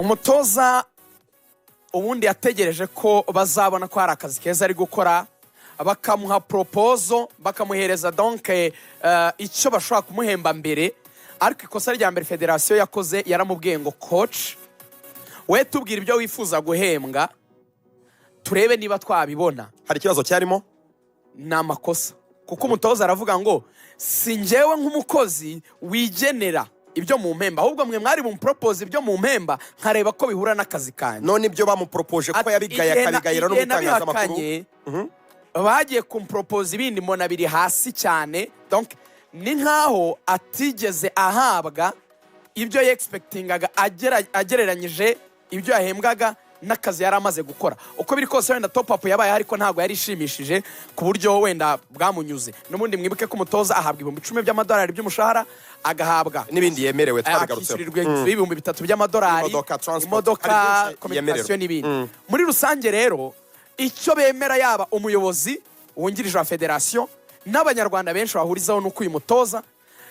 Umutoza ubundi yategereje ko bazabona ko hari akazi keza ari gukora, bakamuha proposal, bakamuhereza donc icyo bashobora kumuhemba mbere, ariko ikosa rya mbere federation yakoze yaramubwiye ngo coach we tubwira ibyo wifuza guhembwa turebe niba twabibona. Hari ikibazo cyarimo n'amakosa kuko umutoza aravuga ngo si njyewe nk'umukozi wigenera ibyo mu mpemba, ahubwo mwe mwari mu propose ibyo mu mpemba nkareba ko bihura n'akazi kanyu. None ibyo bamupropoje ko yabigaya akabigayira no gutangaza amakuru bagiye kumpropose ibindi mbona biri hasi cyane, donc ni nkaho atigeze ahabwa ibyo yexpectingaga agereranyije ibyo yahembwaga n'akazi yari amaze gukora. Uko biri kose wenda top up yabaye ariko ntabwo yari ishimishije ku buryo wenda bwamunyuze. N'ubundi mwibuke ko umutoza ahabwa $10,000 by'amadolari by'umushahara, agahabwa n'ibindi yemerewe twabigarutse $3,000 by'amadolari, imodoka, communication n'ibindi. Muri rusange rero icyo bemera yaba umuyobozi wungirije wa federation n'abanyarwanda benshi bahurizaho nuko uyu mutoza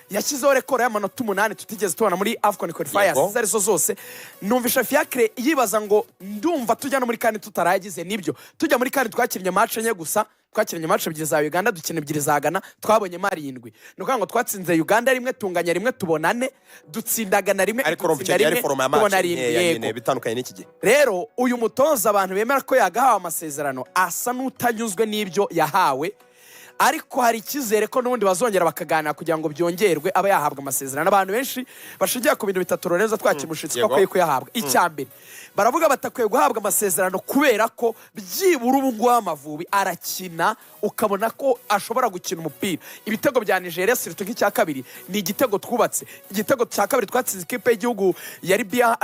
yashyizeho rekord y'amanota 8 tutigeze tubona muri AFCON qualifiers zarizo zose. Numvisha Fiacre yibaza ngo ndumva tujya no muri kandi tutaragize nibyo. Tujya muri kandi twakinnye match enye gusa, twakinnye match ebyiri za Uganda, dukina ebyiri za Ghana, twabonye 7. Nuko ngo twatsinze Uganda rimwe, tunganya rimwe, tubona 4, dutsindagana rimwe, ariko romfite yari foroma ya match nyine bitandukanye n'iki gihe. Rero uyu mutoza abantu bemera ko yagahawe amasezerano asa n'utanyuzwe n'ibyo yahawe, ariko hari ikizere ko n'ubundi bazongera bakaganira kugira ngo byongerwe aba yahabwa amasezerano. Abantu benshi bashingiye ku bintu bitatu Lorenzo twakimushitse ko akwiye kuyahabwa. Icyambere baravuga batakwiye guhabwa amasezerano kubera ko byibura ubu ngubu Amavubi arakina ukabona ko ashobora gukina umupira. Ibitego bya Nigeria sirito nk'icya kabiri ni igitego twubatse. Igitego cya kabiri twatsinze ikipe y'igihugu ya Libya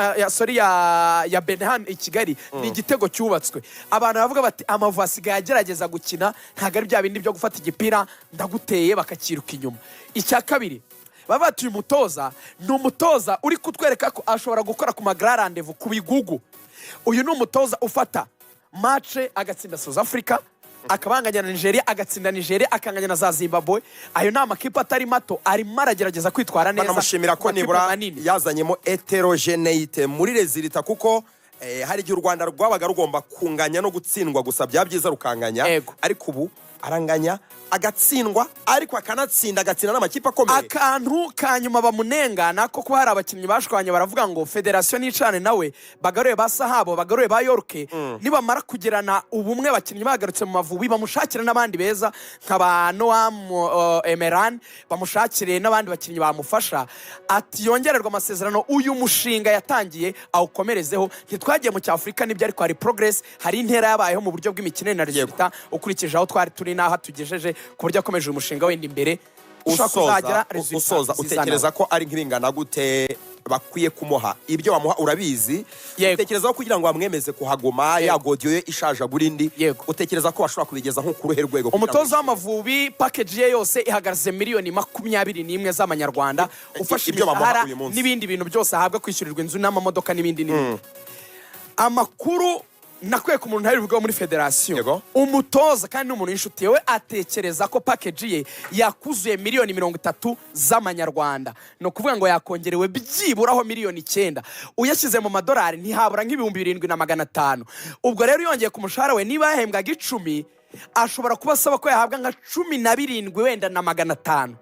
ya Benham i Kigali ni igitego cyubatswe. Abantu bavuga bati Amavubi asigaye agerageza gukina, ntago ari bya bindi byo gufata igipira ndaguteye bakakiruka inyuma. Icya kabiri babatuye umutoza ni umutoza uri kutwereka ko ashobora gukora ku magra rendezvous ku bigugu. Uyu ni umutoza ufata match agatsinda South Africa, akabanganya na Nigeria, agatsinda Nigeria, akanganya na za Zimbabwe. Ayo ni amakipe atari mato, arimo aragerageza kwitwara neza. Banamushimira ko nibura yazanyemo heterogeneite muri rezilita, kuko hari igihe u Rwanda rwabaga rugomba kunganya no gutsindwa gusa, bya byiza rukanganya, ariko ubu aranganya agatsindwa ariko akanatsinda, agatsinda n'amakipe akomeye. Akantu kanyuma bamunenga nako ko hari abakinnyi bashwanye baravuga ngo federation nicane nawe bagaruye basahabo, bagaruye ba Yorke, nibamara kugerana ubumwe abakinnyi bagarutse mu Mavubi bamushakira n'abandi beza nk'aba Noam Emeran, bamushakire n'abandi bakinnyi bamufasha, ati yongererwa amasezerano, uyu mushinga yatangiye awukomerezeho. Ntitwagiye mu cy'Afrika nibyo, ariko hari progress, hari intera yabayeho mu buryo bw'imikino na resultat ukurikije aho twari turi n'aho tugejeje, ku buryo akomeje umushinga wenda imbere usoza. Utekereza ko ari nk'ibingana gute bakwiye kumuha? Ibyo bamuha urabizi, utekereza ko kugira ngo bamwemeze kuhaguma ya godiyo ye ishaje burindi, utekereza ko bashobora kubigeza nko ku ruhe rwego? Umutoza w'Amavubi package ye yose ihagaze $21,000 z'amanyarwanda, ufashe imishahara n'ibindi bintu byose ahabwa, kwishyurirwa inzu n'amamodoka n'ibindi n'ibindi. Amakuru nakwiye ku muntu ntabivugaho muri federation, umutoza kandi n'umuntu w'inshuti we atekereza ko package ye yakuzuye $30,000 z'amanyarwanda. No kuvuga ngo yakongerewe byiburaho $9,000,000. Uyashyize mu madolari ntihabura $7,500. Ubwo rero yongeye ku mushahara we niba yahembwaga 10, ashobora kuba asaba ko yahabwa nka 17 wenda na $500.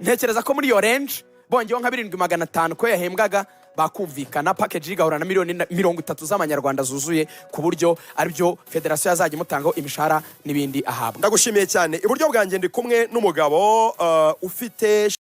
Ntekereza ko muri iyo range bongeyeho nka $7,500 ko yahembwaga bakumvikana, package igahura na $30,000 z'amanyarwanda zuzuye, ku buryo aribyo federation yazajya imutangaho imishahara n'ibindi ahabwa. Ndagushimiye cyane. Iburyo bwanjye ndi kumwe n'umugabo ufite